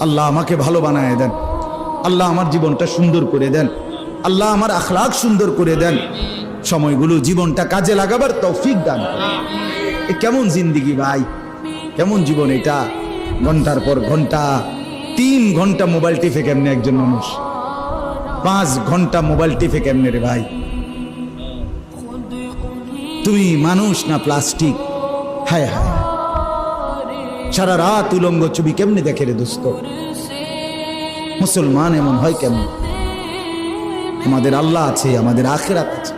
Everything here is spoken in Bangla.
আল্লাহ আমাকে ভালো বানায় দেন, আল্লাহ আমার জীবনটা সুন্দর করে দেন, আল্লাহ আমার আখলাক সুন্দর করে দেন, সময়গুলো জীবনটা কাজে লাগাবার তৌফিক দান করেন। এ কেমন জিন্দিগি ভাই, কেমন জীবন এটা? ঘন্টার পর ঘন্টা, 3 ঘন্টা মোবাইল টিপে কেমনে একজন মানুষ? 5 ঘন্টা মোবাইল টিপে কেমনে রে ভাই? তুমি মানুষ না প্লাস্টিক? হায় হায়, সারা রাত উলঙ্গ ছবি কেমনে দেখে রে দোস্ত? মুসলমান এমন হয় কেমন? আমাদের আল্লাহ আছে, আমাদের আখিরাত আছে।